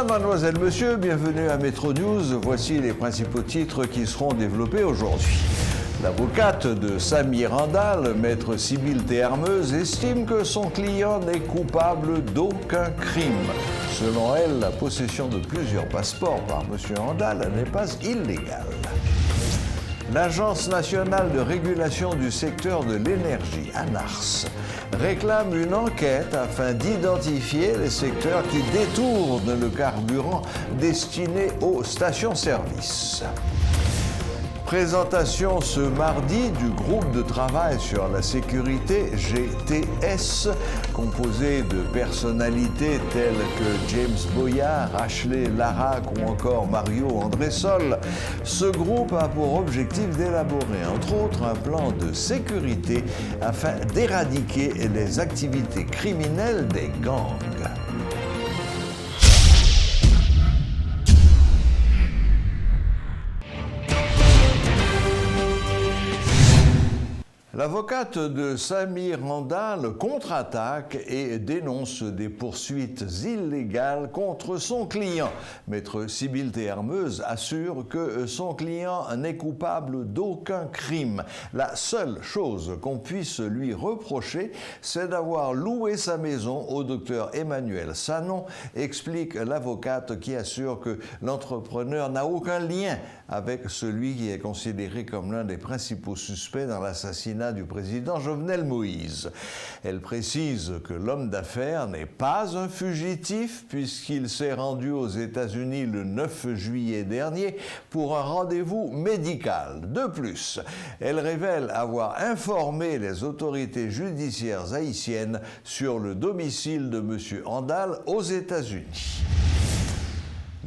Mesdames, mademoiselles, messieurs, bienvenue à Métro News. Voici les principaux titres qui seront développés aujourd'hui. L'avocate de Samy Randall, maître Sybille Théarmeuse, estime que son client n'est coupable d'aucun crime. Selon elle, la possession de plusieurs passeports par M. Randall n'est pas illégale. L'Agence nationale de régulation du secteur de l'énergie, ANARS, réclame une enquête afin d'identifier les secteurs qui détournent le carburant destiné aux stations-service. Présentation ce mardi du groupe de travail sur la sécurité GTS, composé de personnalités telles que James Boyard, Ashley Larac ou encore Mario Andressol. Ce groupe a pour objectif d'élaborer entre autres un plan de sécurité afin d'éradiquer les activités criminelles des gangs. L'avocate de Samy Randall contre-attaque et dénonce des poursuites illégales contre son client. Maître Sybille Théarmeuse assure que son client n'est coupable d'aucun crime. La seule chose qu'on puisse lui reprocher, c'est d'avoir loué sa maison au docteur Emmanuel Sanon, explique l'avocate qui assure que l'entrepreneur n'a aucun lien avec celui qui est considéré comme l'un des principaux suspects dans l'assassinat du président Jovenel Moïse. Elle précise que l'homme d'affaires n'est pas un fugitif puisqu'il s'est rendu aux États-Unis le 9 juillet dernier pour un rendez-vous médical. De plus, elle révèle avoir informé les autorités judiciaires haïtiennes sur le domicile de M. Randall aux États-Unis.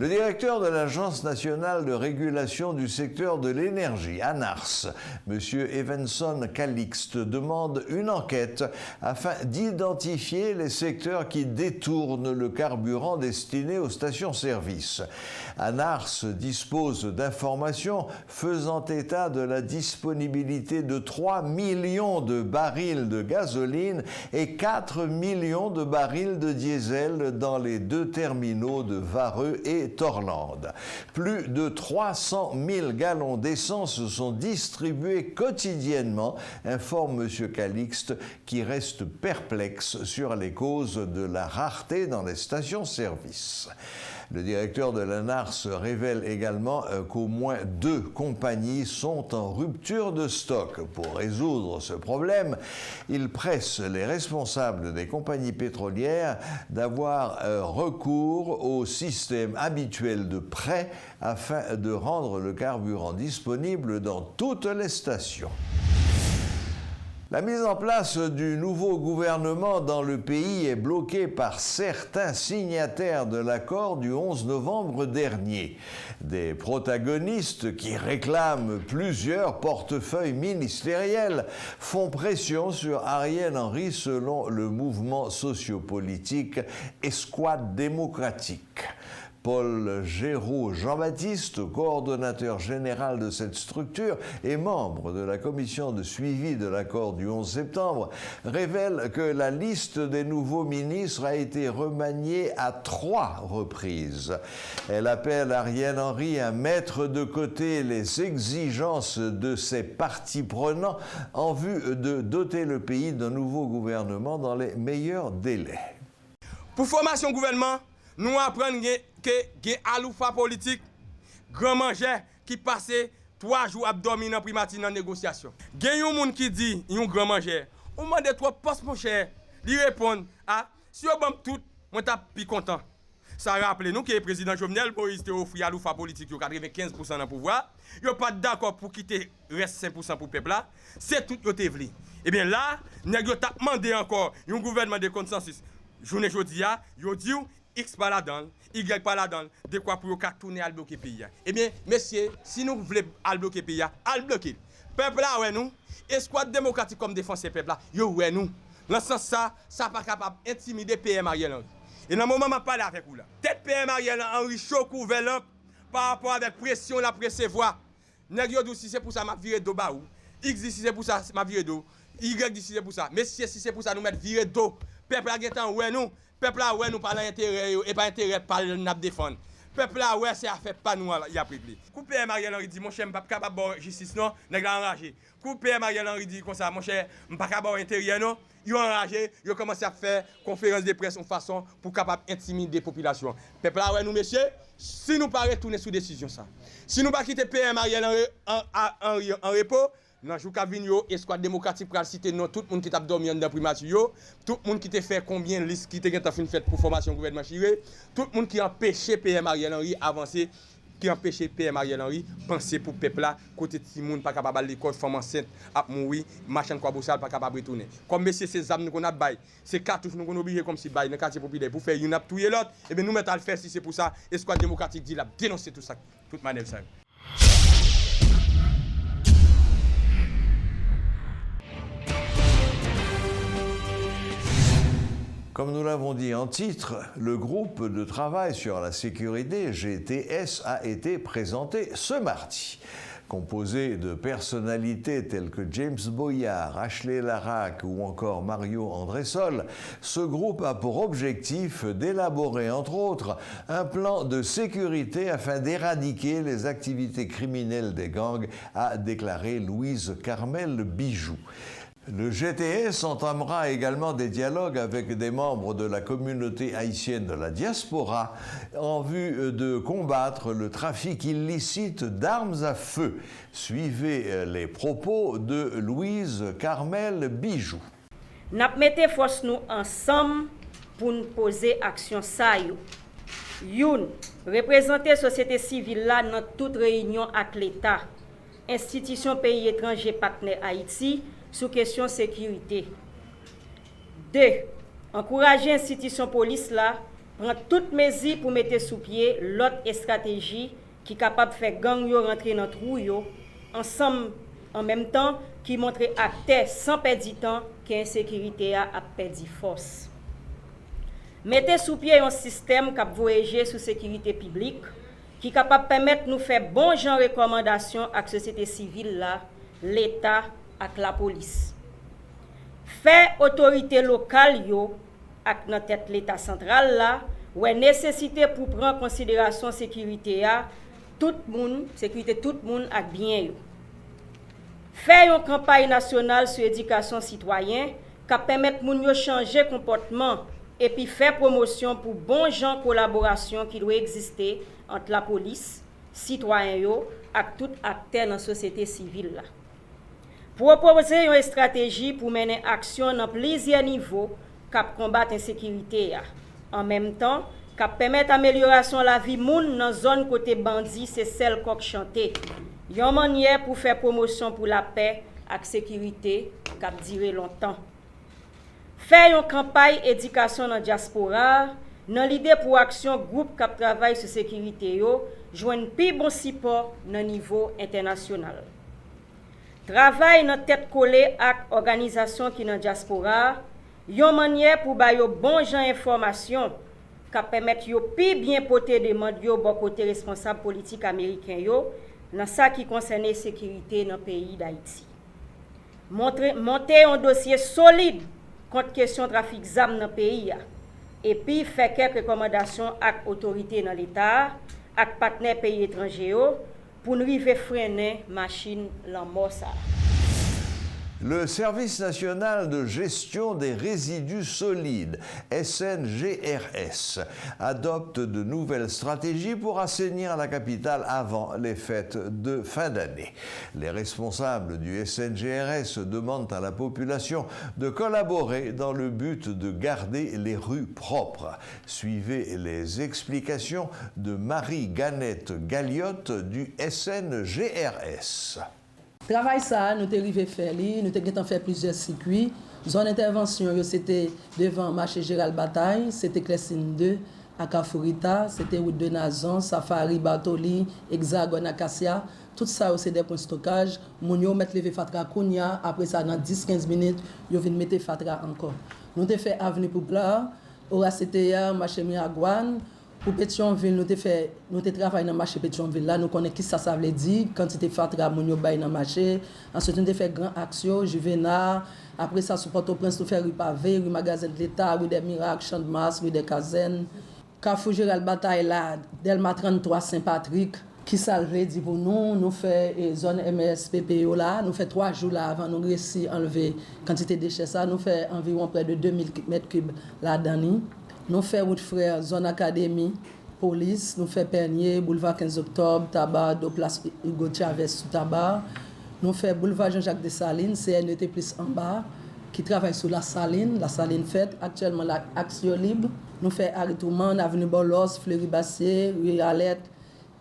Le directeur de l'Agence nationale de régulation du secteur de l'énergie, ANARS, M. Evanson Calixte, demande une enquête afin d'identifier les secteurs qui détournent le carburant destiné aux stations-service. ANARS dispose d'informations faisant état de la disponibilité de 3 millions de barils de gasoline et 4 millions de barils de diesel dans les deux terminaux de Vareux et Torlande. Plus de 300 000 gallons d'essence sont distribués quotidiennement, informe M. Calixte, qui reste perplexe sur les causes de la rareté dans les stations-service. Le directeur de l'ANARS révèle également qu'au moins 2 compagnies sont en rupture de stock. Pour résoudre ce problème, il presse les responsables des compagnies pétrolières d'avoir recours au système habituel de prêt afin de rendre le carburant disponible dans toutes les stations. La mise en place du nouveau gouvernement dans le pays est bloquée par certains signataires de l'accord du 11 novembre dernier. Des protagonistes qui réclament plusieurs portefeuilles ministériels font pression sur Ariel Henry selon le mouvement sociopolitique Escouade démocratique. Paul Géraud Jean-Baptiste, coordonnateur général de cette structure et membre de la commission de suivi de l'accord du 11 septembre, révèle que la liste des nouveaux ministres a été remaniée à 3 reprises. Elle appelle Ariel Henry à mettre de côté les exigences de ses parties prenantes en vue de doter le pays d'un nouveau gouvernement dans les meilleurs délais. Pour formation gouvernement, nous apprenons que les aloufa politique, grand manger qui passe 3 jours à dormir dans primature dans négociation. Il y a un monde qui dit, un grand manger, on demande 3 postes mon cher, il répond, ah, si on bombe tout, on t'a plus content. Ça rappelle nous que le président Jovenel Moïse a offert à l'oufa politique 95% dans le pouvoir. Il n'est pas d'accord pour quitter reste 5% pour le peuple là. C'est tout ce que voulu. Et bien là, nous avons demandé encore un gouvernement de consensus. Journée jeudi, il dit X pas là-dedans, Y pas là-dedans, de quoi pour tourner à bloquer le pays. Eh bien, messieurs, si nous voulons bloquer le pays, à bloquer. Peuple là, ouais nous, escouade démocratique comme défense du peuple là, yo ouais nous. Dans ce sens, ça pas capable d'intimider PM Ariel Henry. Et dans le moment où je parle avec vous là, tête PM Ariel Henry chaud couvert par rapport avec pression la précevoir. Nèg yo si c'est pour ça m'a viré do ba ou. X dit si c'est pour ça m'a viré do. Y dit si c'est pour ça. Messieurs, si c'est pour ça nous mettre viré do peuple a getan ouais nous, peuple a ouais nous par l'intérêt et pas intérêt par n'a défendre. Peuple là ouais c'est affaire pas nous y a pris. Coupe Mariel Henry dit mon cher m'pas capable de justice non, nèg la enragé. Coupe Mariel Henry dit comme ça mon cher m'pas capable intérieur non, yo enragé, yo commencé à faire conférence de presse en façon pour capable intimider population. Peuple là ouais nous messieurs, si nous pas retourner sous décision ça. Si nous pas quitter PM Mariel Henry en repos, dans jou ka vinn yo escouade démocratique pral citer non tout monde qui t'a dormi dans primature yo, tout monde qui t'a fait combien liste qui t'a fin fait pour formation gouvernement chiré, tout monde qui empêché PM Ariel Henry avancer, qui empêché PM Ariel Henry penser pour peuple là côté ti monde pas capable l'école femme enceinte a mourir, machin quoi boussal pas capable retourner. Comme messieurs ces âmes nous qu'on a bail, ces cartouches nous qu'on obligé comme si bail dans quartier populaire pour faire une a touyer l'autre et bien nous mettre à le faire si c'est pour ça escouade démocratique dit la dénoncer tout ça toute manœuvre ça. Comme nous l'avons dit en titre, le groupe de travail sur la sécurité GTS a été présenté ce mardi. Composé de personnalités telles que James Boyard, Ashley Larac ou encore Mario Andressol, ce groupe a pour objectif d'élaborer, entre autres, un plan de sécurité afin d'éradiquer les activités criminelles des gangs, a déclaré Louise Carmel Bijoux. Le GTS entamera également des dialogues avec des membres de la communauté haïtienne de la diaspora en vue de combattre le trafic illicite d'armes à feu. Suivez les propos de Louise Carmel Bijoux. N'a mette force nous ensemble pour nous poser action ça yo. Youn représenter société civile là dans toute réunion avec l'État, institution pays étranger partenaire Haïti sous question sécurité. 2. Encourager l'institution police là, prendre toutes mesures pour mettre sous pied l'autre stratégie qui est capable de faire gang yo rentrer dans trou yo, ensemble en même temps qui montre acteur sans perdre du temps qu'insécurité a perdu force. Mettez sous pied un système qui voyager sous sécurité publique qui est capable de permettre de nous faire bon genre recommandation à la société civile là, l'État avec la police. Fait autorité locale yo avec notre tête l'État central là, ouais nécessité pour prendre en considération sécurité a tout monde, sécurité tout monde ak bien yo. Fait une campagne nationale sur éducation citoyen qui permettre moun yo changer comportement et puis faire promotion pour bon genre collaboration qui doit exister entre la police, citoyen yo ak tout acteur dans la société civile là. Proposer une stratégie pour mener action dans plusieurs niveaux pour combattre l'insécurité. En même temps, pour permettre l'amélioration de la vie moun dans zone côté bandit, c'est celle qu'on chante. Une manière pour faire promotion pour la paix et la sécurité qui durer longtemps. Faire une campagne d'éducation dans la diaspora, dans l'idée pour action groupe qui travaille sur la sécurité, joindre plus bon support dans le niveau international. Travail dans tête collée avec organisation qui dans diaspora, yon manière pour ba yo bon gens information qui permettre yo plus bien porter demande yo bon côté responsable politique américain yo dans ça qui concerne sécurité dans pays d'Haïti. Monter un dossier solide contre question trafic d'armes dans pays et puis faire quelques recommandations avec autorités dans l'État, avec partenaires pays étrangers pour nous arriver freiner machine l'amour ça. Le Service national de gestion des résidus solides, SNGRS, adopte de nouvelles stratégies pour assainir la capitale avant les fêtes de fin d'année. Les responsables du SNGRS demandent à la population de collaborer dans le but de garder les rues propres. Suivez les explications de Marie-Ganette Galliotte du SNGRS. Travail ça, nous avons fait, nous avons fait plusieurs circuits. Zone d'intervention, c'était devant marché Gérald Bataille, c'était Clessine 2 à Kafourita, c'était route de Nazon, Safari, Bartoli, Hexagone, Acacia. Tout ça, c'est des points de stockage. Nous avons mis le fatra Kounia, après ça, dans 10-15 minutes, nous avons mettre fatra encore. Nous avons fait Avenue Poupla, Ora CTA, marché Miragouane, Pour Pétionville, nous avons travaillé dans le marché Pétionville. Là, nous connaissons qui ça veut dire, quantité de fatra nous avons dans le marché. Ensuite, nous avons fait grand action, Juvenal. Après ça, sur Port-au-Prince, nous avons fait rue Pavé, rue Magasin de l'État, rue des Miracles, Champ de Mars, rue des Cazennes. Carrefour Gérald Bataille, là, Delma 33, Saint-Patrick. Qui ça veut dire pour nous? Nous faisons zone MSPPO là. Nous faisons 3 jours là avant nous réussir à enlever quantité de déchets. Ça, nous faisons environ près de 2000 m3 là-dedans. Nous faisons route frère, zone académie, police, nous faisons Pernier, boulevard 15 octobre, tabac, de place Hugo Chavez sous tabac. Nous faisons boulevard Jean-Jacques Dessalines, CNET plus en bas, qui travaille sur la saline faite, actuellement l'action libre. Nous faisons Arrêtement, avenue Bolos, Fleury-Bassier, rue Alette,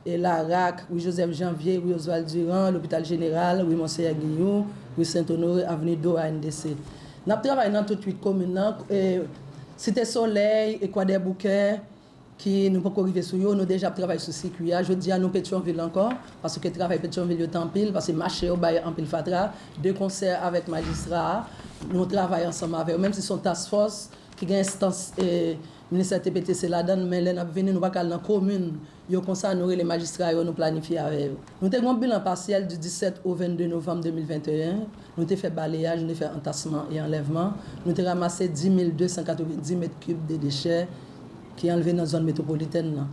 et Larac, rue Joseph Janvier, rue Oswald Durand, l'hôpital général, rue Monseigneur Guillaume, rue Saint-Honoré, avenue d'O ANDC. Nous travaillons dans toutes les communes. Cité Soleil, Équateur Bouquet, qui nous pouvons arriver sur eux, nous déjà travaillons sur circuit. Je dis à nous Pétionville encore, parce que travail Pétionville est en pile, parce que marché au bail en pile fatra, 2 concerts avec magistrats, nous travaillons ensemble avec eux, même si son task force, qui a une instance, ministère TPTC là-dedans, mais là, nous venons, nous pas dans la commune, nous comme ça, nous les magistrats, nous planifions avec eux. Nous avons un bilan partiel du 17 au 22 novembre 2021. Nous avons fait balayage, nous avons fait entassement et enlèvement. Nous avons ramassé 10 290 m3 de déchets qui sont enlevés dans la zone métropolitaine.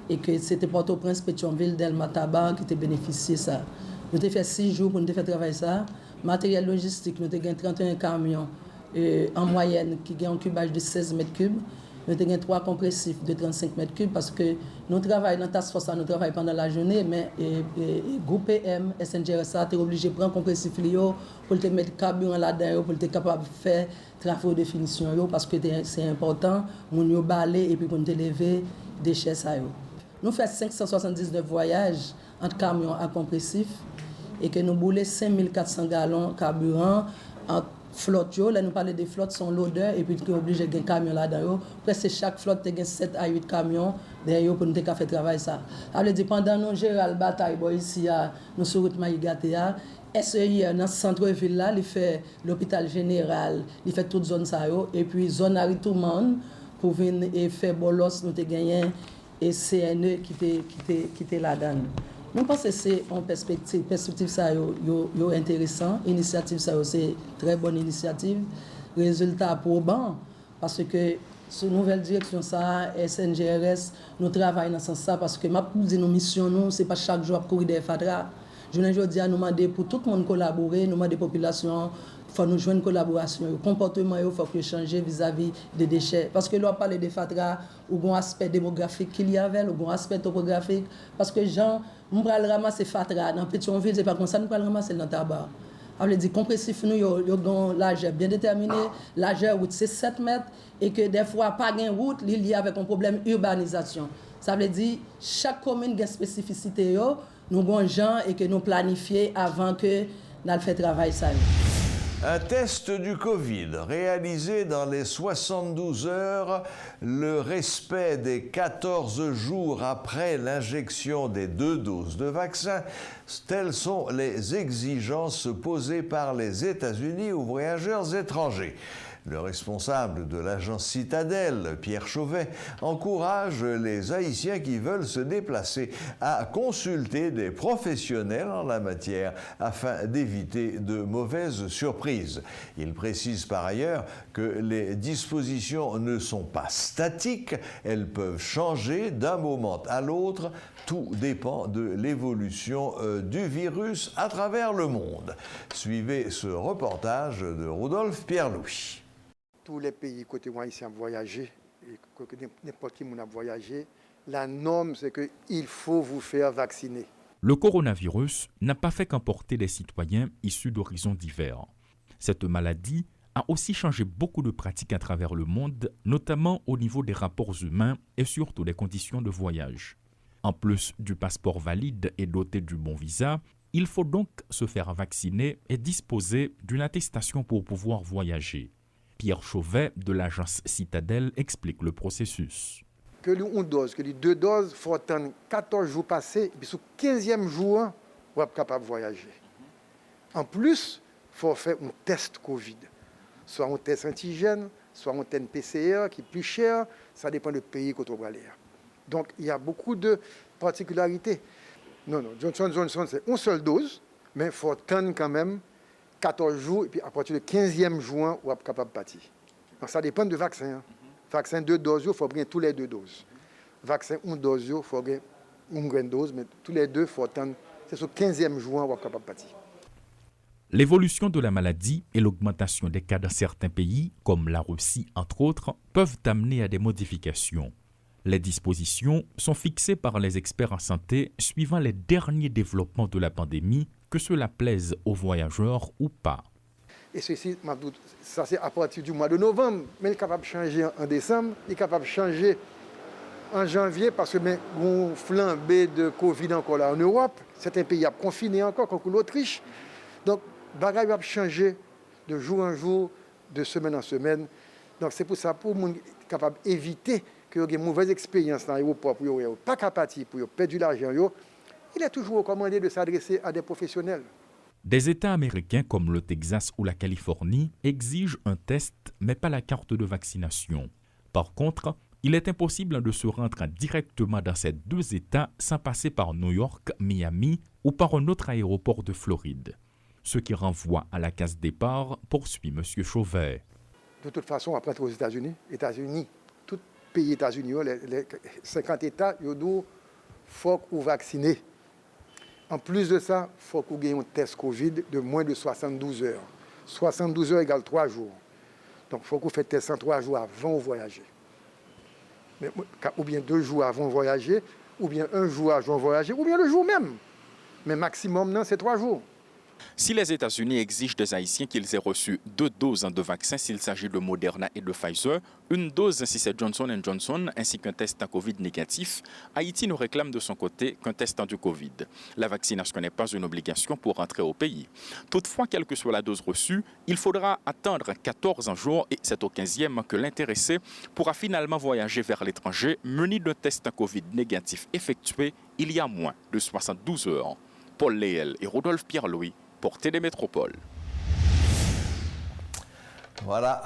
Et que c'était Port-au-Prince, Pétionville, Delma, Tabac qui étaient bénéficiés de ça. Nous avons fait 6 jours pour nous faire travailler ça. Matériel logistique, nous avons 31 camions en moyenne qui ont un cubage de 16 m3. Nous avons 3 compressifs de 35 m3 parce que nous travaillons dans la task force, nous travaillons pendant la journée, mais le groupe PM, SNGRSA, est obligé de prendre compressif pour te mettre carburant là-dedans, pour être capable de faire travaux de finition, parce que c'est important, nous balayer et puis pour nous lever des déchets. Nous faisons 579 voyages entre camions à compressif et que nous boulons 5400 gallons de carburant entre flotte, là nous parlons des flottes, sont l'odeur et puis nous sommes obligés de gagner un camion là-dedans. Presque chaque flotte a 7 à 8 camions derrière pour nous faire travail ça. Alors pendant nous Gérald Bataille ici nous sur route Maïgatéa, SEI dans centre-ville là, il fait l'hôpital général, il fait toute zone ça et puis zone Arrêtement pour venir et faire bolos nous avons gagné et CNE qui était là-dedans. Nous pensons que c'est une perspective ça yo intéressant, initiative ça c'est très bonne initiative, résultat probant parce que sur nouvelle direction ça SNGRS nous travaillons dans ce sens ça parce que ma dit nos missions nous c'est pas chaque jour à courir des fadra. Je ne dis à nous demander pour tout le monde collaborer, nous demander population faut nous joindre une collaboration, le comportement il faut que changer vis-à-vis des déchets parce que là on parle des fadra ou un aspect démographique qu'il y avait, ou un aspect topographique parce que gens nous allons ramasser fatra dans Pétionville, c'est pas comme ça nous allons ramasser dans tabac. On veut dire compressif nous yo ont largeur bien déterminé, largeur route c'est 7 mètres et que des fois pas gain route lié avec un problème urbanisation. Ça veut dire chaque commune a une spécificité yo, nous avons gens et que nous planifier avant que nous fait travail ça. Un test du Covid réalisé dans les 72 heures, le respect des 14 jours après l'injection des 2 doses de vaccin, telles sont les exigences posées par les États-Unis aux voyageurs étrangers. Le responsable de l'agence Citadel, Pierre Chauvet, encourage les Haïtiens qui veulent se déplacer à consulter des professionnels en la matière afin d'éviter de mauvaises surprises. Il précise par ailleurs que les dispositions ne sont pas statiques, elles peuvent changer d'un moment à l'autre. Tout dépend de l'évolution du virus à travers le monde. Suivez ce reportage de Rodolphe Pierre-Louis. Tous les pays côté haïtien voyager, n'importe qui a voyagé, la norme c'est qu'il faut vous faire vacciner. Le coronavirus n'a pas fait qu'emporter des citoyens issus d'horizons divers. Cette maladie a aussi changé beaucoup de pratiques à travers le monde, notamment au niveau des rapports humains et surtout des conditions de voyage. En plus du passeport valide et doté du bon visa, il faut donc se faire vacciner et disposer d'une attestation pour pouvoir voyager. Pierre Chauvet de l'agence Citadel explique le processus. Que une dose, que les 2 doses, il faut attendre 14 jours passés, et puis sur le 15e jour, on est capable de voyager. En plus, il faut faire un test Covid. Soit un test antigène, soit un test PCR qui est plus cher, ça dépend du pays qu'on va aller. Donc, il y a beaucoup de particularités. Non, Johnson, c'est une seule dose, mais il faut attendre quand même 14 jours, et puis à partir du 15e juin, on est capable de partir. Donc, ça dépend du vaccin. Hein. Vaccin 2 doses, il faut prendre tous les 2 doses. Vaccin 1 dose, il faut prendre une dose, mais tous les 2, il faut attendre. C'est sur le 15e juin, on est capable de partir. L'évolution de la maladie et l'augmentation des cas dans certains pays, comme la Russie entre autres, peuvent amener à des modifications. Les dispositions sont fixées par les experts en santé suivant les derniers développements de la pandémie, que cela plaise aux voyageurs ou pas. Et ceci, ça c'est à partir du mois de novembre, mais il est capable de changer en décembre, il est capable de changer en janvier parce que on flambé de Covid encore là en Europe, certains pays ont confiné encore, comme l'Autriche. Donc, bagaille va changer de jour en jour, de semaine en semaine. Donc, c'est pour ça, pour les gens capables d'éviter qu'il y ait une mauvaise expérience dans l'aéroport, pour ne pas partir, pour perdre de l'argent, il est toujours recommandé de s'adresser à des professionnels. Des États américains comme le Texas ou la Californie exigent un test, mais pas la carte de vaccination. Par contre, il est impossible de se rendre directement dans ces 2 États sans passer par New York, Miami ou par un autre aéroport de Floride. Ce qui renvoie à la case départ, poursuit M. Chauvet. De toute façon, après aux États-Unis, tout pays États-Unis, les 50 États, il faut qu'on vaccine. En plus de ça, il faut qu'on ait un test Covid de moins de 72 heures. 72 heures égale 3 jours. Donc, il faut qu'on fasse le test en 3 jours avant de voyager. Mais, ou bien 2 jours avant de voyager, ou bien 1 jour avant de voyager, ou bien le jour même. Mais maximum, non, c'est 3 jours. Si les États-Unis exigent des Haïtiens qu'ils aient reçu 2 doses de vaccins s'il s'agit de Moderna et de Pfizer, 1 dose si c'est Johnson & Johnson, ainsi qu'un test Covid négatif, Haïti ne réclame de son côté qu'un test du Covid. La vaccination n'est pas une obligation pour rentrer au pays. Toutefois, quelle que soit la dose reçue, il faudra attendre 14 jours et c'est au 15e que l'intéressé pourra finalement voyager vers l'étranger muni d'un test Covid négatif effectué il y a moins de 72 heures. Paul Léel et Rodolphe Pierre-Louis pour Télémétropole. Voilà,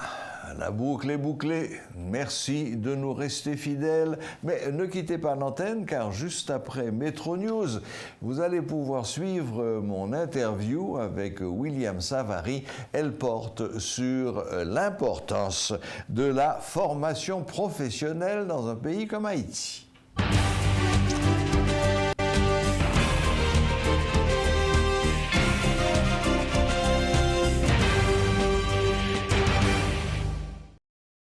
la boucle est bouclée. Merci de nous rester fidèles. Mais ne quittez pas l'antenne car juste après Métro News, vous allez pouvoir suivre mon interview avec William Savary. Elle porte sur l'importance de la formation professionnelle dans un pays comme Haïti.